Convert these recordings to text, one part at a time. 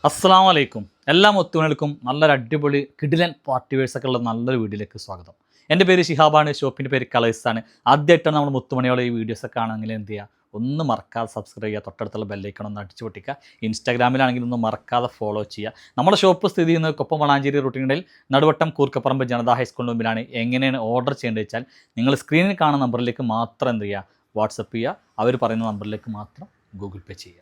അസ്സലാമു അലൈക്കും. എല്ലാ മുത്തുമണികൾക്കും നല്ലൊരു അടിപൊളി കിടിലൻ പാർട്ടി വെയർസൊക്കെ ഉള്ള നല്ലൊരു വീഡിയോയിലേക്ക് സ്വാഗതം. എൻ്റെ പേര് ഷിഹാബാണ്, ഷോപ്പിൻ്റെ പേര് കളേഴ്സാണ്. ആദ്യമായിട്ടാണ് നമ്മൾ മുത്തുമണിയോളം ഈ വീഡിയോസൊക്കെ ആണെങ്കിൽ എന്ത് ചെയ്യുക, ഒന്ന് മറക്കാതെ സബ്സ്ക്രൈബ് ചെയ്യുക, തൊട്ടടുത്തുള്ള ബെല്ലൈക്കൺ ഒന്ന് അടിച്ചു പൊട്ടിക്കുക. ഇൻസ്റ്റാഗ്രാമിലാണെങ്കിൽ ഒന്ന് മറക്കാതെ ഫോളോ ചെയ്യുക. നമ്മുടെ ഷോപ്പ് സ്ഥിതി ചെയ്യുന്നത് കൊപ്പം വളാഞ്ചേരി റൂട്ടിനിടയിൽ നടുവട്ടം കൂർക്കപ്പറമ്പ് ജനതാ ഹൈസ്കൂളിന് മുമ്പിലാണ്. എങ്ങനെയാണ് ഓർഡർ ചെയ്യേണ്ടത് വെച്ചാൽ നിങ്ങൾ സ്ക്രീനിൽ കാണുന്ന നമ്പറിലേക്ക് മാത്രം എന്ത് ചെയ്യുക, വാട്സപ്പ് ചെയ്യുക. അവർ പറയുന്ന നമ്പറിലേക്ക് മാത്രം ഗൂഗിൾ പേ ചെയ്യുക.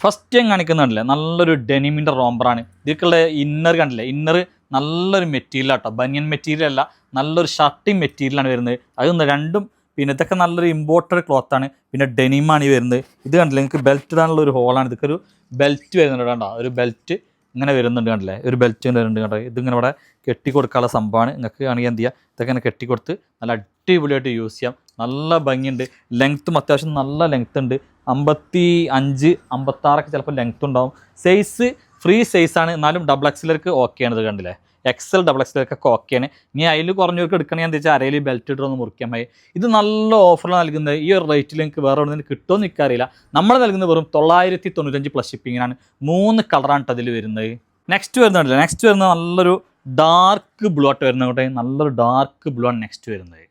ഫസ്റ്റ് ഞാൻ കാണിക്കുന്നുണ്ടല്ലേ, നല്ലൊരു ഡെനിമിൻ്റെ റോംബറാണ്. ഇതിലേക്കുള്ള ഇന്നർ കണ്ടില്ലേ, ഇന്നർ നല്ലൊരു മെറ്റീരിയൽ ആട്ടോ, ബനിയൻ മെറ്റീരിയൽ അല്ല, നല്ലൊരു ഷർട്ടിങ് മെറ്റീരിയലാണ് വരുന്നത്. അത് രണ്ടും പിന്നെ ഇതൊക്കെ നല്ലൊരു ഇമ്പോർട്ടഡ് ക്ലോത്താണ്. പിന്നെ ഡെനിമാണ് ഈ വരുന്നത്. ഇത് കണ്ടില്ലേ, നിങ്ങൾക്ക് ബെൽറ്റ് ഇടാനുള്ള ഒരു ഹോളാണ്. ഇതൊക്കെ ഒരു ബെൽറ്റ് വരുന്നുണ്ട് കേട്ടോ, ഒരു ബെൽറ്റ് ഇങ്ങനെ വരുന്നുണ്ട് കണ്ടില്ലേ, ഒരു ബെൽറ്റ് വരുന്നുണ്ട് കേട്ടോ. ഇതിങ്ങനെ ഇവിടെ കെട്ടിക്കൊടുക്കാനുള്ള സംഭവമാണ്. നിങ്ങൾക്ക് ആണെങ്കിൽ എന്ത് ചെയ്യുക, ഇതൊക്കെ ഇങ്ങനെ കെട്ടിക്കൊടുത്ത് നല്ല അടിപൊളിയായിട്ട് യൂസ് ചെയ്യാം. നല്ല ഭംഗിയുണ്ട്. ലെങ്ത്തും അത്യാവശ്യം നല്ല ലെങ്ത്ത് ഉണ്ട്. 55, 56 ചിലപ്പോൾ ലെങ്ത്ത് ഉണ്ടാവും. സൈസ് ഫ്രീ സൈസാണ്, എന്നാലും ഡബിൾ എക്സിലേക്ക് ഓക്കെയാണ്. ഇത് കണ്ടില്ലേ, എക്സൽ ഡബിൾ എക്സിലേക്കൊക്കെ ഓക്കെയാണ്. ഇനി അതിൽ കുറഞ്ഞവർക്ക് എടുക്കണമെങ്കിൽ എന്താ വെച്ചാൽ അരയിൽ ബെൽറ്റ് ഇട്ടൊന്ന് മുറിക്കാൻ മതി. ഇത് നല്ല ഓഫറിൽ നൽകുന്നത്. ഈ ഒരു റേറ്റിൽ എനിക്ക് വേറെ എവിടെ നിന്ന് കിട്ടുമെന്ന് എനിക്കറിയില്ല. നമ്മൾ നൽകുന്നത് വെറും 995 പ്ലസ് ഷിപ്പിങ്ങിനാണ്. 3 കളറാണ് കേട്ടോ അതിൽ വരുന്നത്. നെക്സ്റ്റ് വരുന്നുണ്ടല്ലോ, നെക്സ്റ്റ് വരുന്നത് നല്ലൊരു ഡാർക്ക് ബ്ലൂ ആയിട്ട് വരുന്നത്. നല്ലൊരു ഡാർക്ക് ബ്ലൂ ആണ് നെക്സ്റ്റ് വരുന്നത്.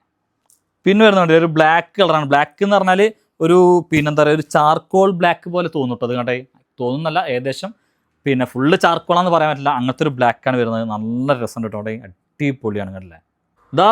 പിന്നെ വരുന്നുണ്ട് ഒരു ബ്ലാക്ക് കളറാണ്. ബ്ലാക്ക് എന്ന് പറഞ്ഞാൽ ഒരു പിന്നെന്താ പറയുക, ഒരു ചാർക്കോൾ ബ്ലാക്ക് പോലെ തോന്നും കേട്ടോ. അത് കണ്ടേ, തോന്നുന്നല്ല, ഏകദേശം പിന്നെ ഫുള്ള് ചാർക്കോളാന്ന് പറയാൻ പറ്റില്ല, അങ്ങനത്തെ ഒരു ബ്ലാക്കാണ് വരുന്നത്. നല്ല രസമുണ്ട് കേട്ടോ, അടിപൊളിയാണ് കണ്ടല്ലേ. ഇതാ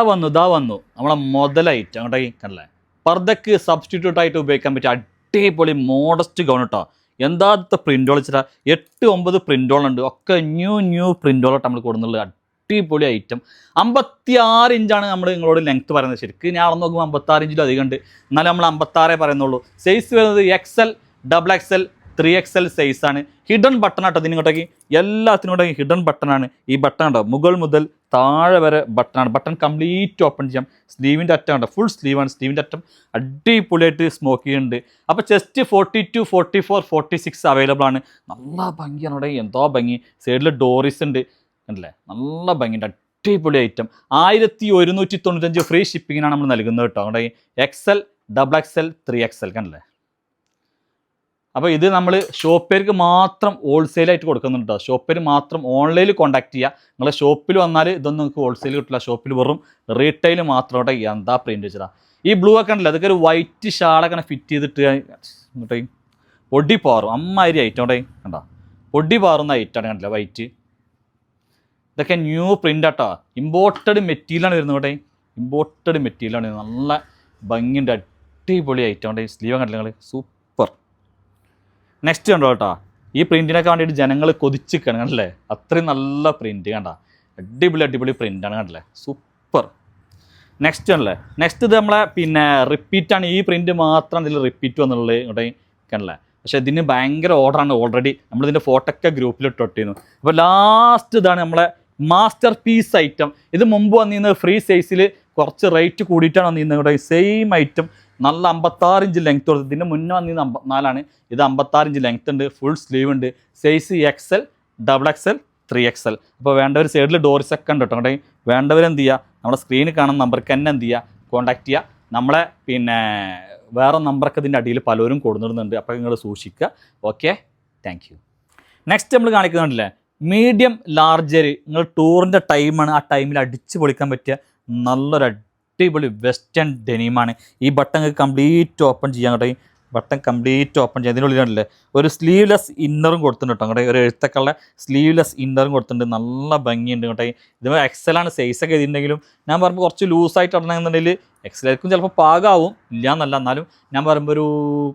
വന്നു നമ്മളെ മുതൽ ഐറ്റം അങ്ങോട്ടേ കണ്ടല്ലേ. പർദ്ദക്ക് സബ്സ്റ്റിറ്റ്യൂട്ട് ആയിട്ട് ഉപയോഗിക്കാൻ പറ്റിയ അടിപൊളി മോഡസ്റ്റ് ഗൗൺ കേട്ടോ. എന്താത്ത പ്രിൻറ്റോൾ വെച്ചിട്ടാ, 8-9 പ്രിൻറ്റോളുണ്ട്. ഒക്കെ ന്യൂ പ്രിൻറ്റോളായിട്ട് നമ്മൾ കൊടുക്കുന്നുള്ളത്. അടിപൊളി ഐറ്റം. 56 ഇഞ്ചാണ് നമ്മൾ നിങ്ങളോട് ലെങ്ത്ത് പറയുന്നത്. ശരിക്കും ഞാൻ അവിടെ നോക്കുമ്പോൾ 56 ഇഞ്ചിലും അധികം ഉണ്ട്, എന്നാലും നമ്മൾ 56 പറയുന്നുള്ളൂ. സൈസ് വരുന്നത് XL, XXL, 3XL സൈസാണ്. ഹിഡൻ ബട്ടൺ ആട്ടോ ഇതിനിങ്ങോട്ടേക്ക്, എല്ലാത്തിനും കൂടെ ഹിഡൻ ബട്ടണാണ്. ഈ ബട്ടൺ ഉണ്ടോ, മുകൾ മുതൽ താഴെ വരെ ബട്ടണാണ്. ബട്ടൺ കംപ്ലീറ്റ് ഓപ്പൺ ചെയ്യാം. സ്ലീവിൻ്റെ അറ്റം ഉണ്ടോ, ഫുൾ സ്ലീവാണ്. സ്ലീവിൻ്റെ അറ്റം അടിപൊളിയായിട്ട് സ്മോക്കി ഉണ്ട്. അപ്പോൾ ചെസ്റ്റ് 42, 44, 46 അവൈലബിൾ ആണ്. നല്ല ഭംഗിയാണ് അവിടെ, എന്തോ ഭംഗി. സൈഡിൽ ഡോറിസ് ഉണ്ട് കണ്ടില്ലേ, നല്ല ഭംഗിയുണ്ട്. അടിപൊളി ഐറ്റം. 1195 ഫ്രീ ഷിപ്പിങ്ങിനാണ് നമ്മൾ നൽകുന്നത് കേട്ടോ. അവിടെ XL, XXL, 3XL കണ്ടില്ലേ. അപ്പോൾ ഇത് നമ്മൾ ഷോപ്പേർക്ക് മാത്രം ഹോൾസെയിലായിട്ട് കൊടുക്കുന്നുണ്ട് കേട്ടോ. ഷോപ്പേർ മാത്രം ഓൺലൈനിൽ കോൺടാക്ട് ചെയ്യുക. നിങ്ങൾ ഷോപ്പിൽ വന്നാൽ ഇതൊന്നും നിങ്ങൾക്ക് ഹോൾസെയിൽ കിട്ടില്ല. ഷോപ്പിൽ വെറും റീറ്റെയിൽ മാത്രം കേട്ടോ. എന്താ പ്രിൻറ്റ് വെച്ചാൽ ഈ ബ്ലൂ ഒക്കെ ഉണ്ടല്ലോ, അതൊക്കെ ഒരു വൈറ്റ് ഷാളൊക്കെ ഫിറ്റ് ചെയ്തിട്ട് ഇങ്ങോട്ടേ പൊടി പാറും. അമ്മാതിരി ഐറ്റം അവിടെ കണ്ടോ, പൊടി പാറുന്ന ഐറ്റമാണ് കണ്ടില്ല, വൈറ്റ്. ഇതൊക്കെ ന്യൂ പ്രിൻ്റ് ആട്ടോ, ഇമ്പോർട്ടഡ് മെറ്റീരിയലാണ് വരുന്നത് ഇവിടെ. ഇമ്പോർട്ടഡ് മെറ്റീരിയലാണ്, നല്ല ഭംഗിയുണ്ട്. അടിപൊളി ഐറ്റം ഉണ്ട്. സ്ലീവ് കണ്ടില്ല നിങ്ങൾ, സൂപ്പർ. നെക്സ്റ്റ് കണ്ടോ കേട്ടോ, ഈ പ്രിൻറ്റിനൊക്കെ വേണ്ടിയിട്ട് ജനങ്ങൾ കൊതിച്ചിരിക്കുകയാണ് കണ്ടല്ലേ. അത്രയും നല്ല പ്രിൻറ്റ് കണ്ട, അടിപൊളി പ്രിൻ്റാണ് കണ്ടല്ലേ, സൂപ്പർ. നെക്സ്റ്റ് കണ്ടല്ലേ, നെക്സ്റ്റ് ഇത് നമ്മളെ പിന്നെ റിപ്പീറ്റാണ്. ഈ പ്രിൻറ്റ് മാത്രം ഇതിൽ റിപ്പീറ്റ് വന്നുള്ളത് ഇവിടെ കണ്ടല്ലേ. പക്ഷേ ഇതിന് ഭയങ്കര ഓർഡറാണ്. ഓൾറെഡി നമ്മളിതിൻ്റെ ഫോട്ടോ ഒക്കെ ഗ്രൂപ്പിലിട്ട് ഇട്ടിരുന്നു. അപ്പോൾ ലാസ്റ്റ് ഇതാണ് നമ്മളെ മാസ്റ്റർ പീസ് ഐറ്റം. ഇത് മുമ്പ് വന്നിരുന്നത് ഫ്രീ സൈസിൽ കുറച്ച് റേറ്റ് കൂടിയിട്ടാണ് വന്നിരുന്നത് ഇവിടെ. സെയിം ഐറ്റം നല്ല 56 ഇഞ്ച് ലെങ്ത്ത് കൊടുത്തത്. ഇതിൻ്റെ മുന്നേ വന്നിരുന്നത് 54ആണ്. ഇത് 56 ഇഞ്ച് ലെങ്ത്ത് ഉണ്ട്, ഫുൾ സ്ലീവ് ഉണ്ട്. Size XL, XXL, 3XL. അപ്പോൾ വേണ്ടവർ സൈഡിൽ ഡോറിസൊക്കെ ഉണ്ട് കേട്ടോ. വേണ്ടവരെന്ത് ചെയ്യുക, നമ്മുടെ സ്ക്രീനിൽ കാണുന്ന നമ്പർക്ക് തന്നെ എന്ത് ചെയ്യുക, കോൺടാക്ട് ചെയ്യുക. നമ്മളെ പിന്നെ വേറെ നമ്പറൊക്കെ ഇതിൻ്റെ അടിയിൽ പലരും കൊടുത്തിടുന്നുണ്ട്. അപ്പോൾ നിങ്ങൾ സൂക്ഷിക്കുക. Okay, thank you. നെക്സ്റ്റ് നമ്മൾ കാണിക്കുന്നുണ്ടല്ലേ, മീഡിയം ലാർജർ. നിങ്ങൾ ടൂറിൻ്റെ ടൈമാണ്, ആ ടൈമിൽ അടിച്ച് പൊളിക്കാൻ പറ്റിയ നല്ലൊരു അടിപൊളി വെസ്റ്റേൺ ഡെനിമാണ്. ഈ ബട്ടൺ കംപ്ലീറ്റ് ഓപ്പൺ ചെയ്യാൻ കേട്ടോ. ബട്ടൺ കംപ്ലീറ്റ് ഓപ്പൺ ചെയ്യാം. ഇതിനുള്ളിലല്ലേ ഒരു സ്ലീവ്ലെസ് ഇന്നറും കൊടുത്തിട്ടുണ്ട് കേട്ടോ. അങ്ങോട്ട് ഒരു എഴുത്തൊക്കെയുള്ള സ്ലീവ്ലെസ് ഇന്നറും കൊടുത്തിട്ടുണ്ട്. നല്ല ഭംഗിയുണ്ട് കേട്ടോ. ഇത് XL സൈസൊക്കെ ചെയ്തിട്ടുണ്ടെങ്കിലും ഞാൻ പറയുമ്പോൾ കുറച്ച് ലൂസായിട്ട് ഇടണമെന്നുണ്ടെങ്കിൽ XLക്കും ചിലപ്പോൾ പാകമാവും, ഇല്ല എന്നല്ല. എന്നാലും ഞാൻ പറയുമ്പോൾ ഒരു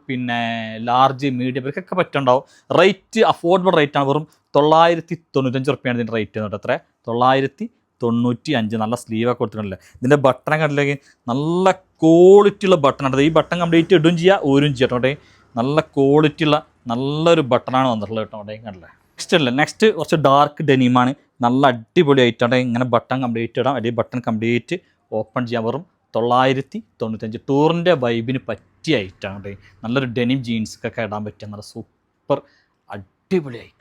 പിന്നെ ലാർജ് മീഡിയം ഇവർക്കൊക്കെ പറ്റുണ്ടാവും. റേറ്റ് അഫോർഡബിൾ റേറ്റാണ്. വെറും 995 റുപ്യാണ് ഇതിൻ്റെ റേറ്റ് കേട്ടോ. എത്ര, 995. നല്ല സ്ലീവൊക്കെ കൊടുത്തിട്ടുണ്ടല്ലേ. ഇതിൻ്റെ ബട്ടൺ കണ്ടില്ലെങ്കിൽ നല്ല ക്വാളിറ്റി ഉള്ള ബട്ടണാണ്. ഈ ബട്ടൺ കംപ്ലീറ്റ് ഇടും ചെയ്യുക, ഊരും ചെയ്യാം കേട്ടോ. നല്ല ക്വാളിറ്റി ഉള്ള നല്ലൊരു ബട്ടണാണ് വന്നിട്ടുള്ളത് കേട്ടോ. കണ്ടില്ലേ. നെക്സ്റ്റ് അല്ലേ, നെക്സ്റ്റ് കുറച്ച് ഡാർക്ക് ഡെനിമാണ്. നല്ല അടിപൊളി ആയിട്ടാണ്. ഇങ്ങനെ ബട്ടൺ കംപ്ലീറ്റ് ഇടാം, അല്ലെങ്കിൽ ബട്ടൺ കംപ്ലീറ്റ് ഓപ്പൺ ചെയ്യാൻ. വെറും 995. ടൂറിൻ്റെ വൈബിന് പറ്റിയ ഐറ്റാണ്. നല്ലൊരു ഡെനിം ജീൻസൊക്കെ ഇടാൻ പറ്റിയ നല്ല സൂപ്പർ അടിപൊളിയായി.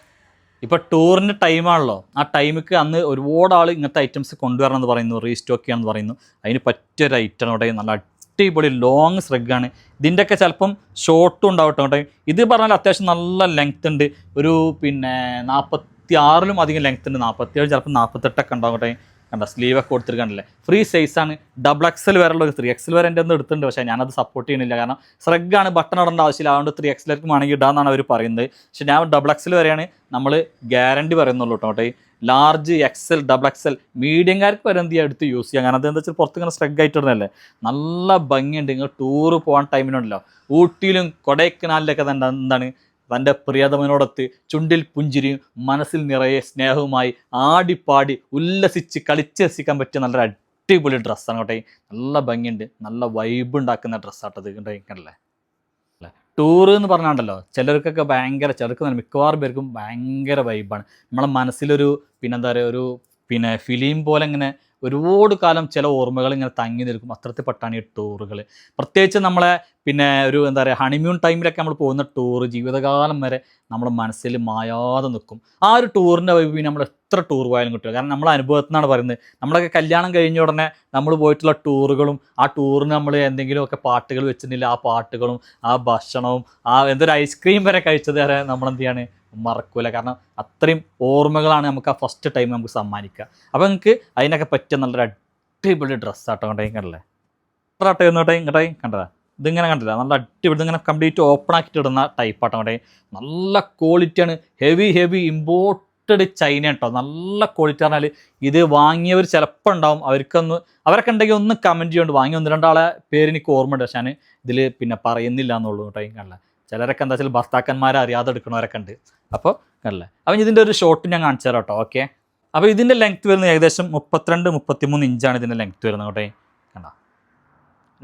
ഇപ്പോൾ ടൂറിൻ്റെ ടൈമാണല്ലോ, ആ ടൈമിക്ക് അന്ന് ഒരുപാട് ആൾ ഇങ്ങനത്തെ ഐറ്റംസ് കൊണ്ടുവരണമെന്ന് പറയുന്നു, റീസ്റ്റോക്ക് ചെയ്യാമെന്ന് പറയുന്നു. അതിന് പറ്റിയൊരു ഐറ്റം അവിടെ നല്ല അടിപൊളി ലോങ് സ്ട്രഗാണ്. ഇതിൻ്റെയൊക്കെ ചിലപ്പം ഷോർട്ടും ഉണ്ടാവും കേട്ടോ. ഇത് പറഞ്ഞാൽ അത്യാവശ്യം നല്ല ലെങ്ത് ഉണ്ട്. ഒരു 46 അധികം ലെങ്ത് ഉണ്ട്. 47 ചിലപ്പോൾ 48 ഉണ്ടാവും കേട്ടോ. കണ്ട സ്ലീവൊക്കെ കൊടുത്തിരിക്കണ്ടല്ലേ, ഫ്രീ സൈസാണ്. ഡബിൾ എക്സൽ വരെയുള്ള ഒരു 3XL വരെ എൻ്റെ ഒന്ന് എടുത്തിട്ടുണ്ട്. പക്ഷേ ഞാനത് സപ്പോർട്ട് ചെയ്യുന്നില്ല, കാരണം സ്രഗാണ്, ബട്ടൺ ഇടേണ്ട ആവശ്യമില്ല. അതുകൊണ്ട് 3XLക്ക് വേണമെങ്കിൽ ഇടാമെന്നാണ് അവർ പറയുന്നത്. പക്ഷേ ഞാൻ ഡബിൾ എക്സൽ വരെയാണ് നമ്മൾ ഗ്യാരണ്ടി പറയുന്നുള്ളൂ കേട്ടോ. ലാർജ് XL ഡബിൾ XL മീഡിയംകാർക്ക് വരെ എന്ത് ചെയ്യാൻ എടുത്ത് യൂസ് ചെയ്യാം. കാരണം അതെന്താ വെച്ചാൽ പുറത്ത് ഇങ്ങനെ സ്ട്രഗ് ആയിട്ട് ഇടുന്നതല്ലേ, നല്ല ഭംഗിയുണ്ട്. നിങ്ങൾ ടൂറ് പോകാൻ ടൈമിനുണ്ടല്ലോ, ഊട്ടിയിലും കൊടൈക്കനാലിലൊക്കെ തന്നെ എന്താണ് തൻ്റെ പ്രിയതമനോടൊത്ത് ചുണ്ടിൽ പുഞ്ചിരിയും മനസ്സിൽ നിറയെ സ്നേഹവുമായി ആടിപ്പാടി ഉല്ലസിച്ച് കളിച്ച് രസിക്കാൻ പറ്റിയ നല്ലൊരു അടിപൊളി ഡ്രസ്സാണ് കേട്ടോ. നല്ല ഭംഗിയുണ്ട്, നല്ല വൈബ് ഉണ്ടാക്കുന്ന ഡ്രസ്സാട്ടത് കണ്ടല്ലേ. ടൂറ് എന്ന് പറഞ്ഞാണ്ടല്ലോ ചിലർക്കൊക്കെ ഭയങ്കര, ചിലർക്ക് മിക്കവാറും പേർക്കും ഭയങ്കര വൈബാണ്. നമ്മളെ മനസ്സിലൊരു പിന്നെന്താ പറയുക, ഒരു ഫിലിം പോലെ ഇങ്ങനെ ഒരുപാട് കാലം ചില ഓർമ്മകൾ ഇങ്ങനെ തങ്ങി നിൽക്കും. അത്രത്തിൽ പെട്ടാണ് ഈ ടൂറുകൾ. പ്രത്യേകിച്ച് നമ്മളെ ഒരു എന്താ പറയുക, ഹണിമൂൺ ടൈമിലൊക്കെ നമ്മൾ പോകുന്ന ടൂറ് ജീവിതകാലം വരെ നമ്മുടെ മനസ്സിൽ മായാതെ നിൽക്കും. ആ ഒരു ടൂറിൻ്റെ വൈബ് നമ്മൾ എത്ര ടൂർ പോയാലും കിട്ടുക. കാരണം നമ്മളെ അനുഭവത്തിൽ നിന്നാണ് പറയുന്നത്. നമ്മളൊക്കെ കല്യാണം കഴിഞ്ഞ ഉടനെ നമ്മൾ പോയിട്ടുള്ള ടൂറുകളും ആ ടൂറിന് നമ്മൾ എന്തെങ്കിലുമൊക്കെ പാട്ടുകൾ വെച്ചിട്ടില്ല, ആ പാട്ടുകളും ആ ഭക്ഷണവും എന്തൊരു ഐസ്ക്രീം വരെ കഴിച്ചത് വരെ നമ്മളെന്ത് ചെയ്യാണ്, മറക്കൂല. കാരണം അത്രയും ഓർമ്മകളാണ് നമുക്ക് ആ ഫസ്റ്റ് ടൈം നമുക്ക് സമ്മാനിക്കുക. അപ്പോൾ നിങ്ങൾക്ക് അതിനൊക്കെ പറ്റിയ നല്ലൊരു അടിപൊളി ഡ്രസ്സാട്ടോ. കണ്ടല്ലേ കണ്ടതാ, ഇതിങ്ങനെ കണ്ടില്ല, നല്ല അടിപൊളി. ഇതിങ്ങനെ കംപ്ലീറ്റ് ഓപ്പൺ ആക്കിയിട്ട് ഇടുന്ന ടൈപ്പാട്ടോ. നല്ല ക്വാളിറ്റിയാണ്, ഹെവി ഇമ്പോർട്ടഡ് ചൈന കേട്ടോ. നല്ല ക്വാളിറ്റി പറഞ്ഞാൽ ഇത് വാങ്ങിയവർ ചിലപ്പോൾ ഉണ്ടാവും, അവരൊക്കെ ഉണ്ടെങ്കിൽ ഒന്ന് കമൻറ്റ് ചെയ്യുന്നുണ്ട്. വാങ്ങി 1-2 ആളെ പേര് എനിക്ക് ഓർമ്മയുണ്ട്, പക്ഷേ ഞാൻ ഇതിൽ പറയുന്നില്ല എന്നുള്ളൂ കേട്ടോ. കണ്ടില്ല, ചിലരൊക്കെ എന്താ വെച്ചാൽ ഭർത്താക്കന്മാരെ അറിയാതെ എടുക്കണവരൊക്കെ ഉണ്ട്. അപ്പോൾ കണ്ടില്ലേ, അപ്പം ഇതിൻ്റെ ഒരു ഷോട്ട് ഞാൻ കാണിച്ചു തരാം കേട്ടോ. ഓക്കെ, അപ്പോൾ ഇതിൻ്റെ ലെങ്ത്ത് വരുന്നത് ഏകദേശം 32-33 ഇഞ്ചാണ് ഇതിൻ്റെ ലെങ്ത്ത് വരുന്നത് കേട്ടോ. കണ്ട,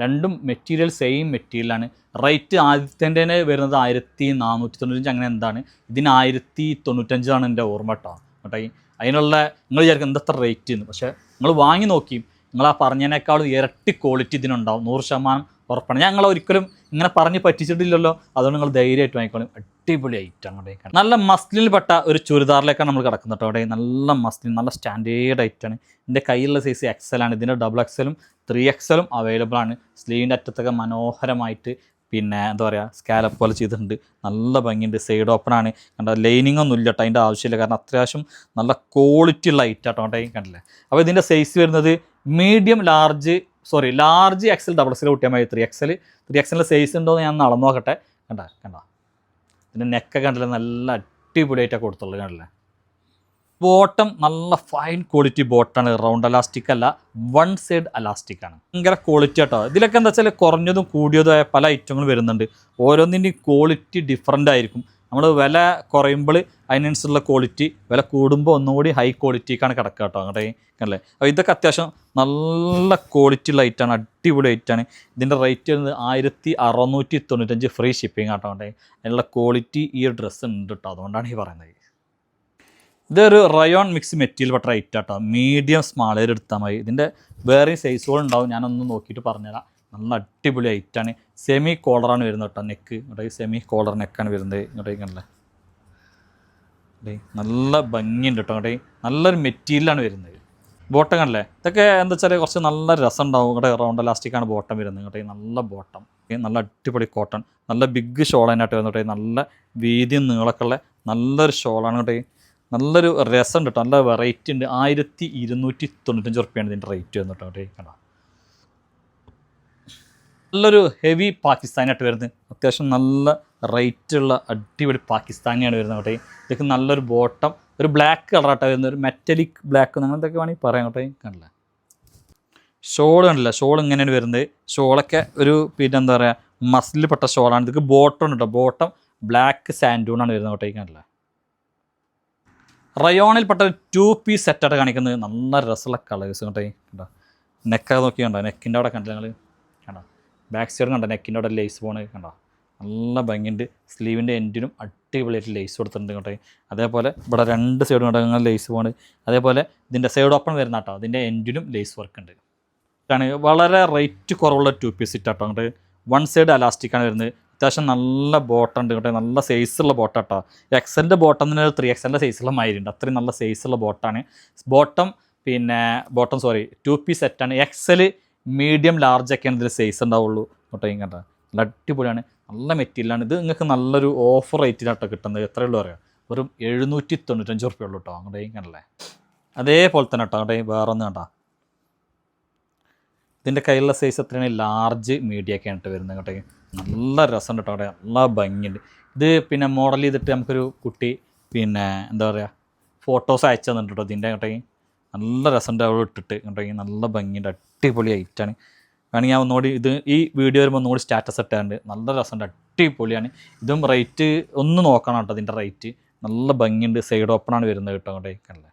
രണ്ടും മെറ്റീരിയൽ സെയിം മെറ്റീരിയലാണ്. റേറ്റ് ആദ്യത്തേൻ്റെ വരുന്നത് 1495 അങ്ങനെ എന്താണ്, ഇതിന് 1095 എൻ്റെ ഓർമ്മ കേട്ടോ. അതിനുള്ള നിങ്ങൾ വിചാരിക്കും എന്തത്ര റേറ്റ് എന്ന്, പക്ഷേ നിങ്ങൾ വാങ്ങി നോക്കി നിങ്ങൾ ആ പറഞ്ഞതിനേക്കാളും ഇരട്ടി ക്വാളിറ്റി ഇതിനുണ്ടാവും, 100% ഉറപ്പാണ്. ഞങ്ങൾ ഒരിക്കലും ഇങ്ങനെ പറഞ്ഞ് പറ്റിച്ചിട്ടില്ലല്ലോ, അതുകൊണ്ട് നിങ്ങൾ ധൈര്യമായിട്ട് വാങ്ങിക്കോളും. അടിപൊളി ഐറ്റം അങ്ങോട്ടേക്കാണ്. നല്ല മസ്ലിനിൽ പെട്ട ഒരു ചുരിദാറിലേക്കാണ് നമ്മൾ കിടക്കുന്നത് കേട്ടോ. അവിടെ നല്ല മസ്ലിൻ, നല്ല സ്റ്റാൻഡേർഡ് ഐറ്റാണ്. എൻ്റെ കയ്യിലുള്ള സൈസ് XL ആണ്. ഇതിൻ്റെ ഡബിൾ XLും 3XLും അവൈലബിൾ ആണ്. സ്ലീവിൻ്റെ അറ്റത്തൊക്കെ മനോഹരമായിട്ട് എന്താ പറയുക, സ്കാലപ്പ് പോലെ ചെയ്തിട്ടുണ്ട്. നല്ല ഭംഗിയുണ്ട്. സൈഡ് ഓപ്പൺ ആണ്. കണ്ട, ലൈനിങ് ഒന്നും ഇല്ല കേട്ടോ, അതിൻ്റെ ആവശ്യമില്ല. കാരണം അത്യാവശ്യം നല്ല ക്വാളിറ്റി ഉള്ള ഐറ്റാട്ടോ. കണ്ടില്ലേ. അപ്പോൾ ഇതിൻ്റെ സൈസ് വരുന്നത് medium large XL double XL കൂട്ടിയാൽ മതി. 3XLൻ്റെ സൈസ് ഉണ്ടോ എന്ന് ഞാൻ നടന്നു നോക്കട്ടെ. കണ്ട ഇതിൻ്റെ നെക്കൊക്കെ കണ്ടില്ല, നല്ല അടിപൊളിയായിട്ടാണ് കൊടുത്തുള്ളത്. കണ്ടില്ലേ. ബോട്ടം നല്ല ഫൈൻ ക്വാളിറ്റി ബോട്ടാണ്. റൗണ്ട് അലാസ്റ്റിക് അല്ല, 1 സൈഡ് അലാസ്റ്റിക് ആണ്. ഭയങ്കര ക്വാളിറ്റി കേട്ടോ. ഇതിലൊക്കെ എന്താ വെച്ചാൽ കുറഞ്ഞതും കൂടിയതുമായ പല ഐറ്റങ്ങളും വരുന്നുണ്ട്. ഓരോന്നിൻ്റെയും ക്വാളിറ്റി ഡിഫറൻ്റ് ആയിരിക്കും. നമ്മൾ വില കുറയുമ്പോൾ അതിനനുസരിച്ചുള്ള ക്വാളിറ്റി, വില കൂടുമ്പോൾ ഒന്നുകൂടി ഹൈ ക്വാളിറ്റിക്കാണ് കിടക്കുക കേട്ടോ. അങ്ങോട്ടേ അല്ലേ. അപ്പോൾ ഇതൊക്കെ അത്യാവശ്യം നല്ല ക്വാളിറ്റി ഉള്ള ഐറ്റാണ്, അടിപൊളി ഐറ്റാണ്. ഇതിൻ്റെ റേറ്റ് വരുന്നത് 1695 ഫ്രീ ഷിപ്പിംഗ് ആട്ടോ. അതിനുള്ള ക്വാളിറ്റി ഈ ഒരു ഡ്രസ്സ് ഉണ്ട് കേട്ടോ, അതുകൊണ്ടാണ് ഈ പറയുന്നത്. ഇതൊരു റയോൺ മിക്സ് മെറ്റീരിയൽ പെട്ട ഐറ്റം കേട്ടോ. മീഡിയം സ്മാളേർ എടുത്താൽ മതി. ഇതിൻ്റെ വേറെ സൈസുകളുണ്ടാവും, ഞാനൊന്ന് നോക്കിയിട്ട് പറഞ്ഞുതരാം. നല്ല അടിപൊളി ഐറ്റാണ്. സെമി കോളറാണ് വരുന്നത് കേട്ടോ. നെക്ക് സെമി കോളർ നെക്കാണ് വരുന്നത്. കണ്ടല്ലേ, നല്ല ഭംഗിയുണ്ട് കേട്ടോ. നല്ലൊരു മെറ്റീരിയലാണ് വരുന്നത്. ബോട്ടം കണ്ടല്ലേ, ഇതൊക്കെ എന്താ വെച്ചാൽ കുറച്ച് നല്ല രസം ഉണ്ടാവും. റൗണ്ട് എലാസ്റ്റിക്കാണ് ബോട്ടം വരുന്നത്. നല്ല ബോട്ടം, നല്ല അടിപൊളി കോട്ടൺ, നല്ല ബിഗ് ഷോളായിട്ട് വരുന്നത്. നല്ല വീതിയും നീളമൊക്കെ ഉള്ള നല്ലൊരു ഷോളാണ് കേട്ടോ. നല്ലൊരു രസമുണ്ട് കേട്ടോ. നല്ല വെറൈറ്റി ഉണ്ട്. 1295 റുപ്യാണ് ഇതിൻ്റെ റേറ്റ് വരുന്നത് കേട്ടോ. കണ്ടോ, നല്ലൊരു ഹെവി പാകിസ്ഥാനായിട്ട് വരുന്നത്. അത്യാവശ്യം നല്ല റേറ്റുള്ള അടിപൊളി പാകിസ്ഥാനിയാണ് വരുന്നത് കേട്ടോ. ഇതൊക്കെ നല്ലൊരു ബോട്ടം, ഒരു ബ്ലാക്ക് കളറായിട്ടാണ് വരുന്നത്, ഒരു മെറ്റലിക് ബ്ലാക്ക് അങ്ങനത്തൊക്കെ വേണമെങ്കിൽ പറയാം കേട്ടോ. കണ്ടില്ല, ഷോൾ കണ്ടില്ല, ഷോൾ ഇങ്ങനെയാണ് വരുന്നത്. ഷോളൊക്കെ ഒരു എന്താ പറയുക, മസിലിൽ പെട്ട ഷോളാണ്. ഇതൊക്കെ ബോട്ടം ഉണ്ട് കേട്ടോ. ബോട്ടം ബ്ലാക്ക് സാൻഡൂണാണ് വരുന്നത് കേട്ടോ. കണ്ടില്ല, റയോണിൽപ്പെട്ട 2 പീസ് സെറ്റായിട്ട് കാണിക്കുന്നത്. നല്ല രസമുള്ള കളേഴ്സ് കേട്ടോ. കണ്ടോ, നെക്കൊക്കെ നോക്കി കണ്ടോ, നെക്കിൻ്റെ അവിടെ കണ്ടില്ല നിങ്ങൾ. കണ്ടോ, ബാക്ക് സൈഡ് കണ്ടോ, നെക്കിൻ്റെ അവിടെ ലേസ് പോണ് കണ്ടോ, നല്ല ഭംഗിയുണ്ട്. സ്ലീവിൻ്റെ എൻഡിനും അടിപൊളിയായിട്ട് ലേസ് കൊടുത്തിട്ടുണ്ട് കേട്ടോ. അതേപോലെ ഇവിടെ 2 സൈഡും കണ്ടോ നിങ്ങൾ ലേസ് പോണ്. അതേപോലെ ഇതിൻ്റെ സൈഡ് ഓപ്പൺ വരുന്ന കേട്ടോ, അതിൻ്റെ എൻഡിനും ലേസ് വർക്ക് ഉണ്ട്. ആണ് വളരെ റേറ്റ് കുറവുള്ള 2 പീസ് സെറ്റ് കേട്ടോ. അങ്ങോട്ട് 1 സൈഡ് അലാസ്റ്റിക്കാണ് വരുന്നത്. അത്യാവശ്യം നല്ല ബോട്ടം ഉണ്ട് കേട്ടോ. നല്ല സൈസുള്ള ബോട്ടം കേട്ടോ. XLൻ്റെ ബോട്ടം തന്നെ 3XLൻ്റെ സൈസുള്ള മാതിരിയുണ്ട്. അത്രയും നല്ല സൈസുള്ള ബോട്ടാണ്. ബോട്ടം 2 പീസ് സെറ്റാണ്. XL മീഡിയം ലാർജൊക്കെയാണ് ഇതിൽ സൈസ് ഉണ്ടാവുള്ളൂ കേട്ടോ. ഈ കണ്ട നല്ല അടിപൊളിയാണ്, നല്ല മെറ്റീരിയലാണ്. ഇത് നിങ്ങൾക്ക് നല്ലൊരു ഓഫർ റേറ്റിലാട്ടോ കിട്ടുന്നത്. എത്രയുള്ളൂ അറിയാം, വെറും 795 റുപ്യ ഉള്ളൂ കേട്ടോ. അങ്ങോട്ടേ കണ്ടല്ലേ, അതേപോലെ തന്നെ കേട്ടോ. അങ്ങോട്ടേ വേറെ ഒന്ന് കണ്ട, ഇതിൻ്റെ കയ്യിലുള്ള സൈസ് എത്രയാണ്, ലാർജ് മീഡിയം ഒക്കെ ആയിട്ട് വരുന്നത് കേട്ടോ. നല്ല രസമുണ്ട് കേട്ടോ. അവിടെ നല്ല ഭംഗിയുണ്ട്. ഇത് പിന്നെ മോഡൽ ചെയ്തിട്ട് നമുക്കൊരു കുട്ടി പിന്നെ എന്താ പറയുക ഫോട്ടോസ് അയച്ചു തന്നിട്ടുണ്ട് കേട്ടോ. ഇതിൻ്റെ കേട്ടോ നല്ല രസമുണ്ട് അവിടെ ഇട്ടിട്ട് കേട്ടോ. നല്ല ഭംഗിയുണ്ട്, അടിപൊളി ഐറ്റാണ്. വേണമെങ്കിൽ ഞാൻ ഒന്നുകൂടി ഇത് ഈ വീഡിയോ വരുമ്പോൾ ഒന്നുകൂടി സ്റ്റാറ്റസ് ഇട്ടാണ്ട്. നല്ല രസമുണ്ട്, അടിപൊളിയാണ്. ഇതും റേറ്റ് ഒന്ന് നോക്കണം കേട്ടോ. ഇതിൻ്റെ റേറ്റ് നല്ല ഭംഗിയുണ്ട്. സൈഡ് ഓപ്പണാണ് വരുന്നത് കേട്ടോ. അങ്ങോട്ടേ കണ്ടല്ലേ,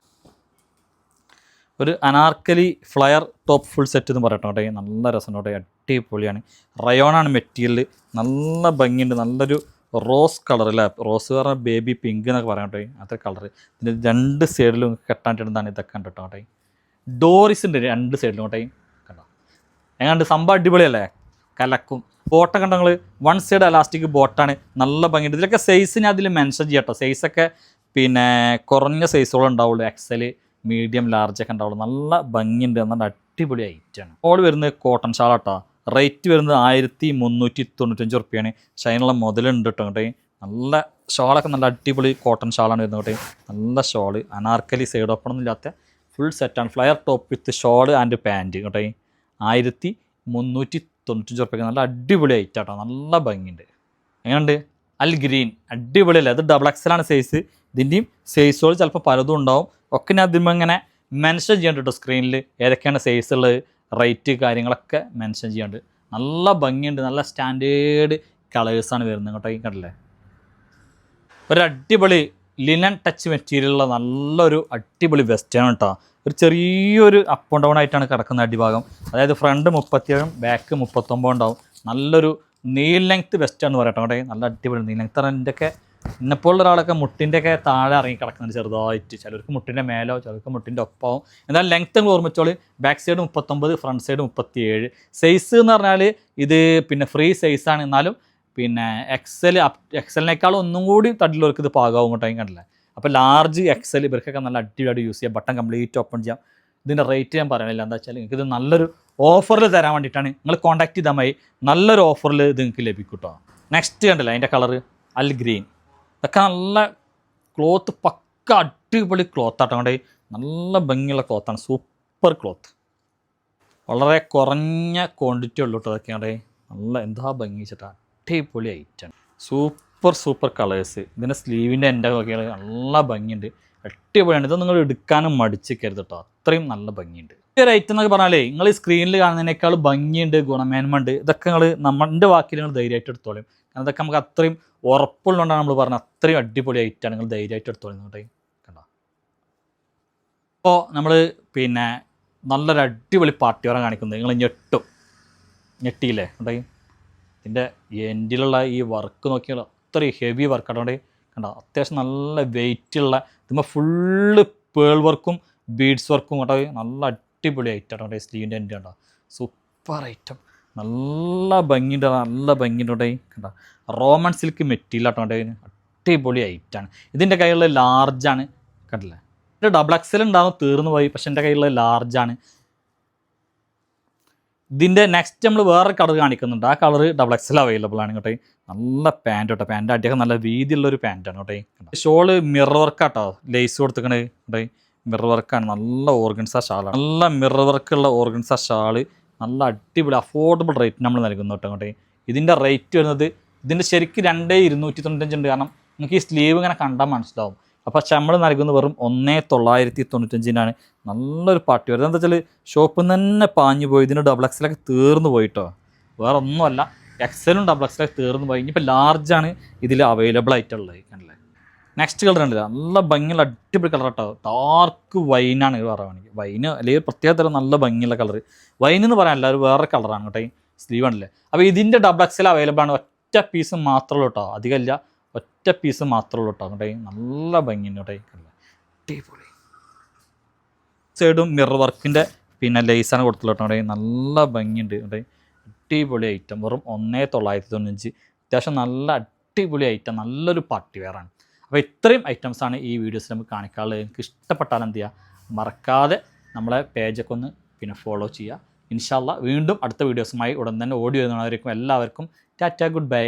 ഒരു anarkali flare top full set എന്ന് പറയട്ടോ കേട്ടോ. നല്ല രസം കേട്ടോ, അടിപൊളിയാണ്. റയോണാണ് മെറ്റീരിയൽ, നല്ല ഭംഗിയുണ്ട്. നല്ലൊരു റോസ് കളർ അല്ലേ, റോസ് പറഞ്ഞാൽ ബേബി പിങ്ക് എന്നൊക്കെ പറയാം കേട്ടോ. അത്ര കളർ ഇതിൻ്റെ രണ്ട് സൈഡിലും കെട്ടാണ്ടിരുന്നതാണ് ഇതൊക്കെ കണ്ടോ കേട്ടോ. ഡോറിസ് ഉണ്ട് രണ്ട് സൈഡിലും കേട്ടോ. കണ്ടോ എങ്ങാണ്ട് സംഭവം അടിപൊളിയല്ലേ, കലക്കും. ബോട്ടം കണ്ടോ നിങ്ങൾ, വൺ സൈഡ് എലാസ്റ്റിക് ബോട്ടാണ്, നല്ല ഭംഗിയുണ്ട്. ഇതിലൊക്കെ സൈസ് ഞാൻ അതിൽ മെൻഷൻ ചെയ്യാം കേട്ടോ. സൈസൊക്കെ പിന്നെ കുറഞ്ഞ സൈസുകളും ഉണ്ടാവുള്ളൂ, എക്സൽ മീഡിയം ലാർജൊക്കെ ഉണ്ടാവുള്ളൂ. നല്ല ഭംഗിയുണ്ട്, നല്ല അടിപൊളി ഐറ്റാണ്. ഓൾ വരുന്നത് കോട്ടൺ ഷാൾ കേട്ടോ. റേറ്റ് വരുന്നത് 1395 റുപ്യാണ്. ഷൈനുള്ള മുതലുണ്ട് കേട്ടോ. കേട്ടോ നല്ല ഷാളൊക്കെ നല്ല അടിപൊളി കോട്ടൺ ഷാളാണ് വരുന്നത് കേട്ടോ. നല്ല ഷാള്, അനാർക്കലി സൈഡ് ഓപ്പൺ ഒന്നും ഇല്ലാത്ത ഫുൾ സെറ്റാണ്. Flare top with shawl and pant കേട്ടോ. 1395 റുപ്യക്ക് നല്ല അടിപൊളി ഐറ്റാട്ടോ. നല്ല ഭംഗിയുണ്ട്. എങ്ങനെയുണ്ട് അൽ ഗ്രീൻ, അടിപൊളിയല്ലേ. അത് ഡബിൾ എക്സലാണ് സൈസ്. ഇതിൻ്റെയും സൈസുകൾ ചിലപ്പോൾ പലതും ഉണ്ടാവും. ഒക്കെ ഞാൻ അതിന്മേൽ ഇങ്ങനെ മെൻഷൻ ചെയ്യാണ്ട് കേട്ടോ. സ്ക്രീനിൽ ഏതൊക്കെയാണ് സൈസ് ഉള്ളത്, റേറ്റ് കാര്യങ്ങളൊക്കെ മെൻഷൻ ചെയ്യാണ്ട്. നല്ല ഭംഗിയുണ്ട്, നല്ല സ്റ്റാൻഡേർഡ് കളേഴ്സാണ് വരുന്നത് കേട്ടോ. ഈ കണ്ടല്ലേ, ഒരു അടിപൊളി ലിനൻ ടച്ച് മെറ്റീരിയലുള്ള നല്ലൊരു അടിപൊളി വെസ്റ്റാണ് കേട്ടോ. ഒരു ചെറിയൊരു അപ്പ് ആൻഡ് ഡൗൺ ആയിട്ടാണ് കിടക്കുന്ന അടിഭാഗം. അതായത് ഫ്രണ്ട് 37 ബാക്ക് 39 ഉണ്ടാവും. നല്ലൊരു നീൽ ലെങ്ത്ത് വെസ്റ്റാന്ന് പറയട്ടോ കേട്ടോ. നല്ല അടിപൊളി നീൽ ലെങ്ത്ത്. അതിൻ്റെയൊക്കെ ഇന്നെപ്പോലുള്ള ഒരാളൊക്കെ മുട്ടിൻ്റെയൊക്കെ താഴെ ഇറങ്ങി കിടക്കുന്നുണ്ട് ചെറുതായിട്ട്. ചിലർക്ക് മുട്ടിൻ്റെ മേലോ, ചിലർക്ക് മുട്ടിൻ്റെ ഒപ്പമാവും. എന്നാൽ ലെങ്ത്ത് നിങ്ങൾ ഓർമ്മിച്ചോളി, back side 39, front side 37. Size എന്ന് പറഞ്ഞാൽ ഇത് പിന്നെ ഫ്രീ സൈസാണ്. എന്നാലും പിന്നെ എക്സലിനേക്കാളും ഒന്നും കൂടി തടിയുള്ളവർക്ക് ഇത് പാകാവും കേട്ടോ. കണ്ടില്ലേ. അപ്പോൾ ലാർജ് എക്സൽ ഇവർക്കൊക്കെ നല്ല അടിപൊളിയായിട്ട് യൂസ് ചെയ്യാം. ബട്ടൺ കംപ്ലീറ്റ് ഓപ്പൺ ചെയ്യാം. ഇതിൻ്റെ റേറ്റ് ഞാൻ പറയണില്ല, എന്താ വെച്ചാൽ നിങ്ങൾക്ക് ഇത് നല്ലൊരു ഓഫറിൽ തരാൻ വേണ്ടിയിട്ടാണ്. നിങ്ങൾ കോൺടാക്ട് ചെയ്താൽ മതി, നല്ലൊരു ഓഫറിൽ ഇത് നിങ്ങൾക്ക് ലഭിക്കും കേട്ടോ. നെക്സ്റ്റ് കണ്ടില്ല, അതിൻ്റെ കളറ് അൽ ഗ്രീൻ. ഇതൊക്കെ നല്ല ക്ലോത്ത്, പക്ക അടിപൊളി ക്ലോത്താട്ടോ. കൊണ്ട് നല്ല ഭംഗിയുള്ള ക്ലോത്താണ്, സൂപ്പർ ക്ലോത്ത്. വളരെ കുറഞ്ഞ ക്വാണ്ടിറ്റി ഉള്ളൂ കേട്ടോ. അതൊക്കെ അവിടെ നല്ല എന്താ ഭംഗി വെച്ചിട്ടാണ്, അടിപൊളി ഐറ്റാണ്. Super colours. ഇതിൻ്റെ സ്ലീവിൻ്റെ എൻ്റെ നോക്കിയാൽ നല്ല ഭംഗിയുണ്ട്, അടിപൊളിയാണ്. ഇത് നിങ്ങൾ എടുക്കാനും മടിച്ചിക്കരുത് കേട്ടോ, അത്രയും നല്ല ഭംഗിയുണ്ട്. ഈ ഒരു ഐറ്റം എന്നൊക്കെ പറഞ്ഞാലേ നിങ്ങൾ ഈ സ്ക്രീനിൽ കാണുന്നതിനേക്കാൾ ഭംഗിയുണ്ട്, ഗുണമേന്മ ഉണ്ട്. ഇതൊക്കെ നിങ്ങൾ നമ്മുടെ വാക്കിൽ നിങ്ങൾ ധൈര്യമായിട്ട് എടുത്തോളും. കാരണം ഇതൊക്കെ നമുക്ക് അത്രയും ഉറപ്പുള്ളതുകൊണ്ടാണ് നമ്മൾ പറഞ്ഞത്. അത്രയും അടിപൊളി ഐറ്റാണ്, നിങ്ങൾ ധൈര്യമായിട്ട് എടുത്തോളും കേട്ടോ. കണ്ടോ. അപ്പോൾ നമ്മൾ പിന്നെ നല്ലൊരു അടിപൊളി പാർട്ടി വെയർ കാണിക്കുന്നത് നിങ്ങൾ ഞെട്ടിയില്ലേ കേട്ടോ. ഇതിൻ്റെ എൻഡിലുള്ള ഈ വർക്ക് നോക്കിയാൽ അത്രയും ഹെവി വർക്കാണ് കേട്ടോ. കണ്ടോ, അത്യാവശ്യം നല്ല വെയിറ്റുള്ള, ഇതുമ്പോൾ ഫുള്ള് പേൾ വർക്കും ബീഡ്സ് വർക്കും കേട്ടോ. നല്ല അടിപൊളി ഐറ്റം കേട്ടോ. സ്ലീവിൻ്റെ എൻ്റെ കണ്ടോ, സൂപ്പർ ഐറ്റം, നല്ല ഭംഗിയുണ്ട്, നല്ല ഭംഗിയുണ്ട് കേട്ടോ. കണ്ടോ, റോമൻ സിൽക്ക് മെറ്റീരിയൽ കേട്ടോ. അടിപൊളി ഐറ്റാണ്. ഇതിൻ്റെ കയ്യിലുള്ള ലാർജാണ്, കണ്ടില്ലേ. ഇത് ഡബിൾ എക്സൽ ഉണ്ടാകും, തീർന്നു പോയി. പക്ഷെ എൻ്റെ കയ്യിലുള്ള ലാർജാണ്. ഇതിൻ്റെ നെക്സ്റ്റ് നമ്മൾ വേറെ കളർ കാണിക്കുന്നുണ്ട്. ആ കളർ ഡബിൾ എക്സൽ അവൈലബിൾ ആണ് കേട്ടോ. നല്ല പാൻറ്റ് കേട്ടോ. പാൻറ്റ് അടിയൊക്കെ നല്ല വീതിയുള്ളൊരു പാൻറ്റാണ് കേട്ടോ. ഷോള് മിറർ വർക്കാട്ടോ, ലേസ് കൊടുത്തിക്കണേ കേട്ടോ. മിറർ വർക്കാണ്, നല്ല ഓർഗൻസ ഷാളാണ്. നല്ല മിറർ വർക്കുള്ള ഓർഗൻസ ഷാള്, നല്ല അടിപൊളി അഫോർഡബിൾ റേറ്റ് നമ്മൾ നൽകുന്നു കേട്ടോ കേട്ടോ. ഇതിൻ്റെ റേറ്റ് വരുന്നത്, ഇതിൻ്റെ ശരിക്കും 2295 ഉണ്ട്. കാരണം നിങ്ങൾക്ക് ഈ സ്ലീവ് ഇങ്ങനെ കണ്ടാൽ മനസ്സിലാവും. അപ്പോൾ നമ്മൾ നൽകുന്നത് വെറും 1995 നല്ലൊരു പാർട്ടി വെയർ. എന്താ വെച്ചാൽ ഷോപ്പിൽ നിന്ന് തന്നെ പാഞ്ഞു പോയി. ഇതിന് ഡബിൾ എക്സലൊക്കെ തീർന്നു പോയിട്ടോ, വേറെ ഒന്നുമല്ല. എക്സലും ഡബിൾ എക്സലൊക്കെ തീർന്നു പോയി. ഇനിയിപ്പോൾ ലാർജാണ് ഇതിൽ അവൈലബിൾ ആയിട്ടുള്ളത്. കണ്ടില്ലേ. നെക്സ്റ്റ് കളർ കണ്ടില്ല, നല്ല ഭംഗിയുള്ള അടിപൊളി കളർ കേട്ടോ. ഡാർക്ക് വൈനാണ് ഇത് പറയുകയാണെങ്കിൽ. വൈന് അല്ലെങ്കിൽ പ്രത്യേക തരം നല്ല ഭംഗിയുള്ള കളർ. വൈൻ എന്ന് പറയാൻ എല്ലാവരും വേറെ കളറാണ് കേട്ടോ. ഈ സ്ലീവ് ആണല്ലേ. അപ്പോൾ ഇതിൻ്റെ ഡബിൾ എക്സൽ അവൈലബിൾ ആണ്. ഒറ്റ പീസ് മാത്രമേ ഉള്ളൂ കേട്ടോ, അധികമില്ല. ഒറ്റ പീസ് മാത്രമേ ഉള്ളൂ കേട്ടോ കേട്ടോ. നല്ല ഭംഗിയുണ്ട് കേട്ടോ. അടിപൊളി സൈഡും മിറർ വർക്കിൻ്റെ പിന്നെ ലേസാണ് കൊടുത്തുള്ളൂ കേട്ടോ. നല്ല ഭംഗിയുണ്ട് കേട്ടോ. അടിപൊളി ഐറ്റം, വെറും 1995. അത്യാവശ്യം നല്ല അടിപൊളി ഐറ്റം, നല്ലൊരു പാർട്ടി വെയറാണ്. അപ്പോൾ ഇത്രയും ഐറ്റംസാണ് ഈ വീഡിയോസിൽ നമുക്ക് കാണിക്കാനുള്ളത്. എനിക്ക് ഇഷ്ടപ്പെട്ടാൽ എന്ത് ചെയ്യുക, മറക്കാതെ നമ്മളെ പേജൊക്കെ ഒന്ന് പിന്നെ ഫോളോ ചെയ്യുക. ഇൻഷാ അല്ലാ വീണ്ടും അടുത്ത വീഡിയോസുമായി ഉടൻ തന്നെ ഓടി വരുന്നവരേക്കും എല്ലാവർക്കും ടാറ്റ ഗുഡ് ബൈ.